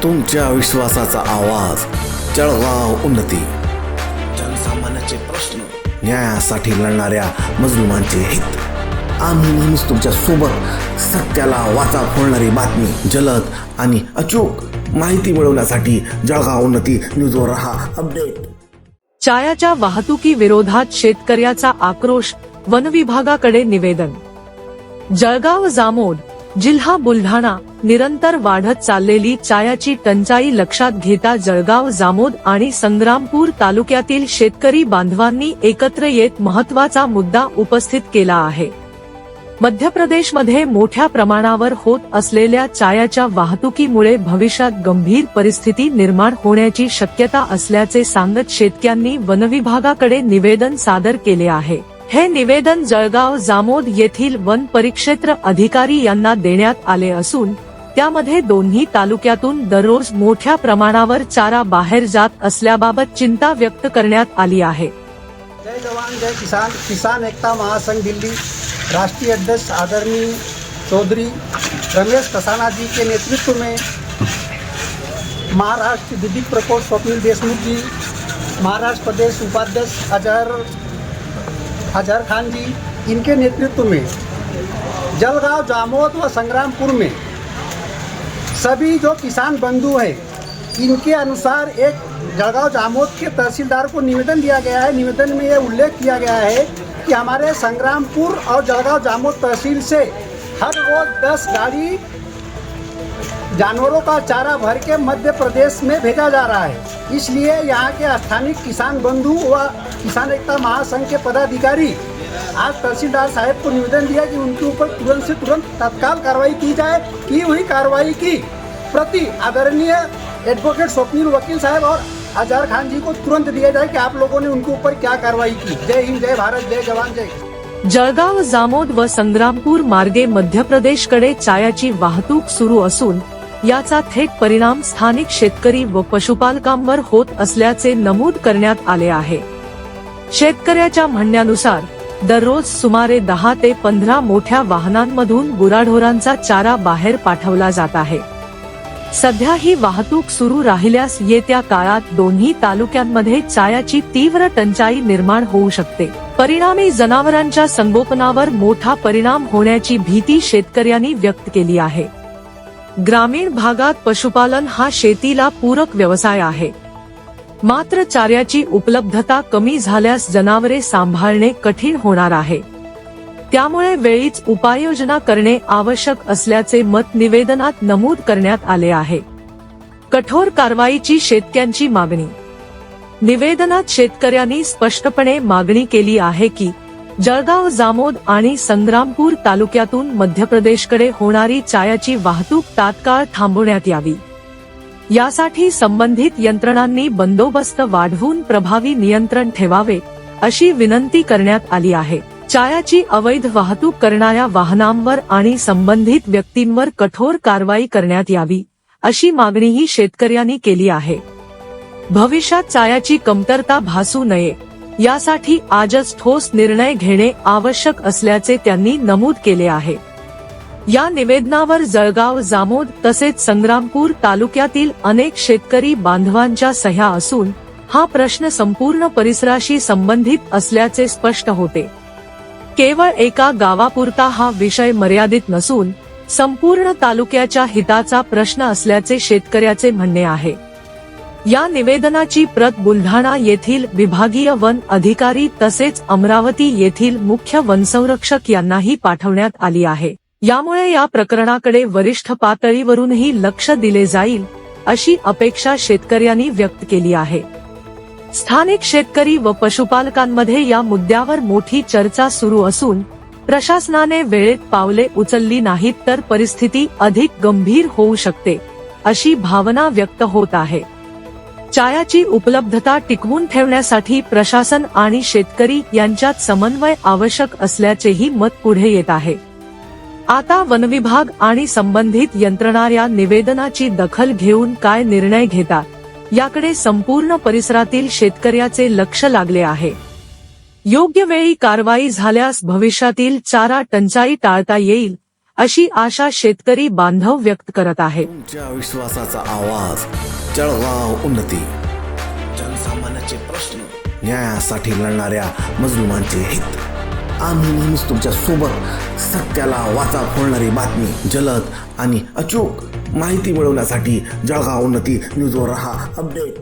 तुमच्या विश्वासाचा आवाज जळगाव उन्नती. जनसामान्याचे प्रश्न, न्यायासाठी लढणाऱ्या मजलुमांचे हित. आम्ही नेहमीच तुमच्या सोबत. सत्याला वाचा फोडणारी बातमी, जलद आणि अचूक माहिती मिळवण्यासाठी जळगाव उन्नती न्यूजवर रहा अपडेट. चायाच्या वाहतुकी विरोधात शेतकऱ्याचा आक्रोश, वनविभागाकडे निवेदन. जळगाव जामोद, जिल्हा बुलढाणा. निरंतर वाढत चाललेली चायाची टंचाई लक्षात घेता जळगाव जामोद आणि संग्रामपूर तालुक्यातील शेतकरी बांधवांनी एकत्र येत महत्त्वाचा मुद्दा उपस्थित केला आहे. मध्य प्रदेशमध्ये मोठ्या प्रमाणावर होत असलेल्या चायाच्या वाहतुकीमुळे भविष्यात गंभीर परिस्थिती निर्माण होण्याची शक्यता असल्याचे सांगत शेतकऱ्यांनी वनविभागाकडे निवेदन सादर केले आहे. हे निवेदन जळगाव जामोद येथील वन परिक्षेत्र अधिकारी यांना देण्यात आले असून त्यामध्ये दोन्ही तालुक्यातून दररोज मोठ्या प्रमाणावर चारा बाहेर जात असल्याबाबत चिंता व्यक्त करण्यात आली आहे. जय जवान जय किसान. किसान एकता महासंघ दिल्ली राष्ट्रीय अध्यक्ष आदरणीय चौधरी रमेश कसाना जी के नेतृत्व में महाराष्ट्र विधिक प्रकोष्ठ स्वप्निल देशमुख जी, महाराष्ट्र प्रदेश उपाध्यक्ष अजहर खान जी, इनके नेतृत्व में जलगांव जामोद व संग्रामपुर में सभी जो किसान बंधु हैं इनके अनुसार एक जलगांव जामोद के तहसीलदार को निवेदन दिया गया है. निवेदन में यह उल्लेख किया गया है कि हमारे संग्रामपुर और जलगांव जामोद तहसील से हर रोज 10 गाड़ी जानवरों का चारा भर के मध्य प्रदेश में भेजा जा रहा है. इसलिए यहाँ के स्थानीय किसान बंधु व किसान एकता महासंघ के पदाधिकारी आज तहसीलदार साहब को निवेदन दिया कि उनके ऊपर तुरंत से तुरंत तत्काल कार्रवाई की जाए. की हुई कार्रवाई की प्रति आदरणीय एडवोकेट स्वप्निल वकील साहब और अजहर खान जी को तुरंत दिया जाए कि आप लोगों ने उनके ऊपर क्या कार्रवाई की. जय हिंद, जय भारत, जय जवान जय. जळगाव जामोद व संग्रामपूर मार्गे मध्य प्रदेशकडे चायाची वाहतूक सुरू असून याचा थेट परिणाम स्थानिक शेतकरी व पशुपालकांवर होत असल्याचे नमूद करण्यात आले आहे. शेतकऱ्याच्या म्हणण्यानुसार दररोज सुमारे 10 ते 15 मोठ्या वाहनांमधून गुराढोरांचा चारा बाहेर पाठवला जात आहे. सध्या ही वाहतूक सुरू राहिल्यास येत्या काळात दोन्ही तालुक्यांमध्ये चायाची तीव्र टंचाई निर्माण होऊ शकते. परिणामी जनावरांच्या संगोपनावर मोठा परिणाम होण्याची भीती शेतकऱ्यांनी व्यक्त केली आहे. ग्रामीण भागात पशुपालन हा शेतीला पूरक व्यवसाय आहे. मात्र चाऱ्याची उपलब्धता कमी झाल्यास जनावरे सांभाळणे कठीण होणार आहे. त्यामुळे वेळीच उपाययोजना करणे आवश्यक असल्याचे मत निवेदनात नमूद करण्यात आले आहे. कठोर कारवाईची शेतकऱ्यांची मागणी. निवेदनात शेतकऱ्यांनी स्पष्टपणे मागणी केली आहे की जळगाव जामोद आणि संग्रामपूर तालुक्यातून मध्य प्रदेशकडे होणारी चायाची वाहतूक तात्काळ थांबवण्यात यावी. यासाठी संबंधित यंत्रणांनी बंदोबस्त वाढवून प्रभावी नियंत्रण ठेवावे अशी विनंती करण्यात आली आहे. चायाची अवैध वाहतूक करणाऱ्या वाहनांवर आणि संबंधित व्यक्तींवर कठोर कारवाई करण्यात यावी अशी मागणीही शेतकऱ्यांनी केली आहे. भविष्यात चायाची कमतरता भासू नये यासाठी आजच ठोस निर्णय घेणे आवश्यक असल्याचे त्यांनी नमूद केले आहे. या निवेदनावर जळगाव जामोद तसेच संग्रामपूर तालुक्यातील अनेक शेतकरी बांधवांच्या सह्या असून हा प्रश्न संपूर्ण परिसराशी संबंधित असल्याचे स्पष्ट होते. केवळ एका गावापुरता हा विषय मर्यादित नसून संपूर्ण तालुक्याच्या हिताचा प्रश्न असल्याचे शेतकऱ्याचे म्हणणे आहे. या निवेदनाची प्रत बुलढाणा येथील विभागीय वन अधिकारी तसेच अमरावती येथील मुख्य वनसंरक्षक यांनाही पाठवण्यात आली आहे. यामुळे या प्रकरणाकडे वरिष्ठ पातळीवरूनही लक्ष दिले जाईल अशी अपेक्षा शेतकऱ्यांनी व्यक्त केली आहे. स्थानिक शेतकरी व पशुपालकांमध्ये या मुद्द्यावर मोठी चर्चा सुरू असून प्रशासनाने वेळेत पावले उचलली नाहीत तर परिस्थिती अधिक गंभीर होऊ शकते अशी भावना व्यक्त होत आहे. चायाची उपलब्धता टिकवून ठेवण्यासाठी प्रशासन आणि शेतकरी यांच्यात समन्वय आवश्यक असल्याचेही मत पुढे येत आहे. आता वनविभाग आणि संबंधित यंत्रणा या निवेदनाची दखल घेऊन काय निर्णय घेतात याकडे संपूर्ण परिसरातील शेतकऱ्याचे लक्ष लागले आहे. योग्य वेळी कारवाई झाल्यास भविष्यातील चारा टंचाई टाळता येईल अशी आशा शेतकरी बांधव व्यक्त करत आहेत. तुमच्या विश्वासाचा आवाज जळगाव उन्नती. जनसामान्याचे प्रश्न, न्यायासाठी लढणाऱ्या मजलुमांचे हित. आम्ही नेहमीच तुमच्या सोबत. सत्याला वाचा फोडणारी बातमी, जलद आणि अचूक माहिती मिळवण्यासाठी जळगाव उन्नती न्यूजवर रहा अपडेट.